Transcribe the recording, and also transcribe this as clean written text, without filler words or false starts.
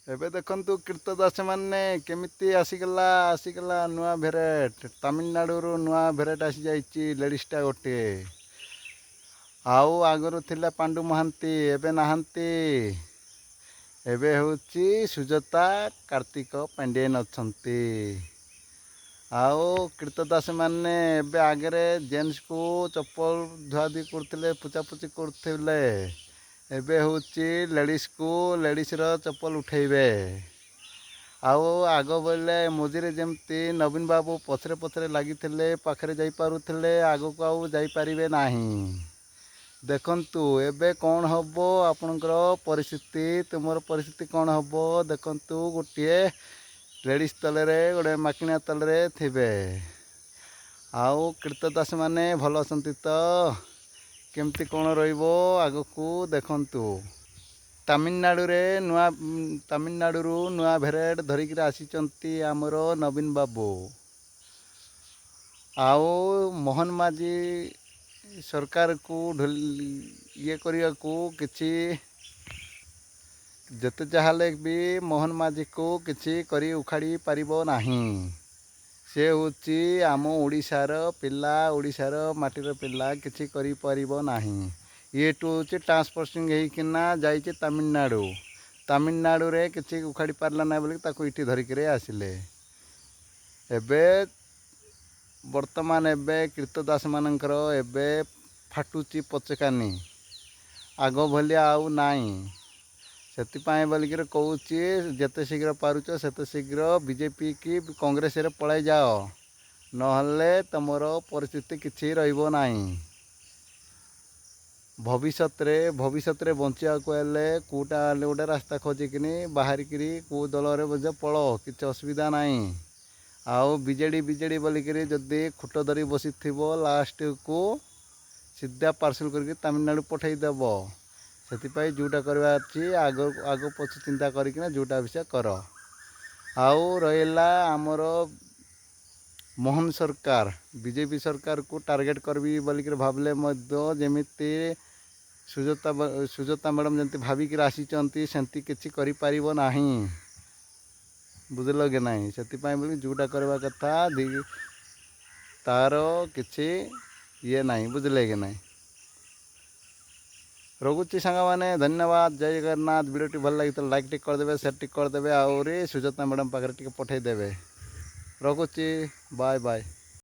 ଏବେ ଦେଖନ୍ତୁ କୀର୍ତ୍ତଦାସ ମାନେ କେମିତି ଆସିଗଲା ନୂଆ ଭେରାଇଟ୍ ତାମିଲନାଡୁରୁ ନୂଆ ଭେରାଇଟ୍ ଆସିଯାଇଛି ଲେଡ଼ିସ୍ଟା ଗୋଟିଏ। ଆଉ ଆଗରୁ ଥିଲା ପାଣ୍ଡୁ ମହାନ୍ତି, ଏବେ ନାହାନ୍ତି। ଏବେ ହେଉଛି ସୁଜାତା କାର୍ତ୍ତିକ ପାଣ୍ଡିଆନ ଅଛନ୍ତି। ଆଉ କୀର୍ତ୍ତଦାସ ମାନେ ଏବେ ଆଗରେ ଜେଣ୍ଟସକୁ ଚପଲ ଧୁଆଧୁଇ କରୁଥିଲେ, ପୁଛାପୁଛି କରୁଥିଲେ। ଏବେ ହେଉଛି ଲେଡ଼ିସ୍ର ଚପଲ ଉଠେଇବେ। ଆଉ ଆଗ ବୋଇଲେ ମଝିରେ ଯେମିତି ନବୀନ ବାବୁ ପଛରେ ପଛରେ ଲାଗିଥିଲେ, ପାଖରେ ଯାଇପାରୁଥିଲେ, ଆଗକୁ ଆଉ ଯାଇପାରିବେ ନାହିଁ। ଦେଖନ୍ତୁ ଏବେ କ'ଣ ହେବ ଆପଣଙ୍କର ପରିସ୍ଥିତି, ତୁମର ପରିସ୍ଥିତି କ'ଣ ହେବ ଦେଖନ୍ତୁ। ଗୋଟିଏ ଲେଡ଼ିସ୍ ତଳରେ ଗୋଟେ ମାକିଣା ତଳରେ ଥିବେ। ଆଉ କୀର୍ତ୍ତଦାସ ମାନେ ଭଲ ଅଛନ୍ତି ତ? କେମିତି କ'ଣ ରହିବ ଆଗକୁ ଦେଖନ୍ତୁ। ତାମିଲନାଡୁରୁ ନୂଆ ଭେରାଇଟ୍ ଧରିକିରି ଆସିଛନ୍ତି ଆମର ନବୀନ ବାବୁ। ଆଉ ମୋହନ ମାଝୀ ସରକାରକୁ ଇଏ କରିବାକୁ କିଛି ଯେତେ ଯାହା ହେଲେ ବି ମୋହନ ମାଝୀକୁ କିଛି କରି ଉଖାଡ଼ି ପାରିବ ନାହିଁ। ସେ ହେଉଛି ଆମ ଓଡ଼ିଶାର ପିଲା, ଓଡ଼ିଶାର ମାଟିର ପିଲା, କିଛି କରିପାରିବ ନାହିଁ। ଇଏଠୁ ହେଉଛି ଟ୍ରାନ୍ସପୋର୍ଟିଂ ହେଇକିନା ଯାଇଛି ତାମିଲନାଡୁରେ କିଛି ଉଖାଡ଼ି ପାରିଲା ନାହିଁ ବୋଲି ତାକୁ ଏଠି ଧରିକିରି ଆସିଲେ। ବର୍ତ୍ତମାନ ଏବେ କୀର୍ତ୍ତଦାସ ମାନଙ୍କର ଏବେ ଫାଟୁଛି ପଚକାନି, ଆଗ ଭଳିଆ ଆଉ ନାହିଁ। ସେଥିପାଇଁ ବୋଲିକିରି କହୁଛି ଯେତେ ଶୀଘ୍ର ପାରୁଛ ସେତେ ଶୀଘ୍ର ବିଜେପି କି କଂଗ୍ରେସରେ ପଳାଇ ଯାଅ, ନହେଲେ ତୁମର ପରିସ୍ଥିତି କିଛି ରହିବ ନାହିଁ। ଭବିଷ୍ୟତରେ ବଞ୍ଚିବାକୁ ହେଲେ କେଉଁଟା ହେଲେ ଗୋଟେ ରାସ୍ତା ଖୋଜିକିନି ବାହାରିକିରି କେଉଁ ଦଳରେ ମଧ୍ୟ ପଳ, କିଛି ଅସୁବିଧା ନାହିଁ। ଆଉ ବିଜେଡ଼ି ବୋଲିକିରି ଯଦି ଖୁଟ ଧରି ବସିଥିବ, ଲାଷ୍ଟକୁ ସିଧା ପାର୍ସଲ କରିକି ତାମିଲନାଡୁ ପଠାଇଦେବ। ସେଥିପାଇଁ ଯେଉଁଟା କରିବା ଅଛି ଆଗ ପଛ ଚିନ୍ତା କରିକିନା ଯେଉଁଟା ବିଷୟ କର। ଆଉ ରହିଲା ଆମର ମୋହନ ସରକାର, ବିଜେପି ସରକାରକୁ ଟାର୍ଗେଟ୍ କରିବି ବୋଲିକିରି ଭାବିଲେ ମଧ୍ୟ ଯେମିତି ସୁଜାତା ମ୍ୟାଡ଼ାମ୍ ଯେମିତି ଭାବିକିରି ଆସିଛନ୍ତି ସେମିତି କିଛି କରିପାରିବ ନାହିଁ। ବୁଝିଲ କି ନାହିଁ? ସେଥିପାଇଁ ବୋଲି ଯେଉଁଟା କରିବା କଥା ତାର କିଛି ଇଏ ନାହିଁ, ବୁଝିଲେ କି ନାହିଁ? ରହୁଛି ସାଙ୍ଗମାନେ, ଧନ୍ୟବାଦ, ଜୟ ଜଗନ୍ନାଥ। ଭିଡ଼ିଓଟି ଭଲ ଲାଗିଥିଲେ ଲାଇକ୍ ଟିକେ କରିଦେବେ, ସେୟାର ଟିକେ କରିଦେବେ, ଆହୁରି ସୁଜାତା ମ୍ୟାଡ଼ାମ୍ ପାଖରେ ଟିକେ ପଠାଇଦେବେ। ରଖୁଛି, ବାଏ ବାଏ।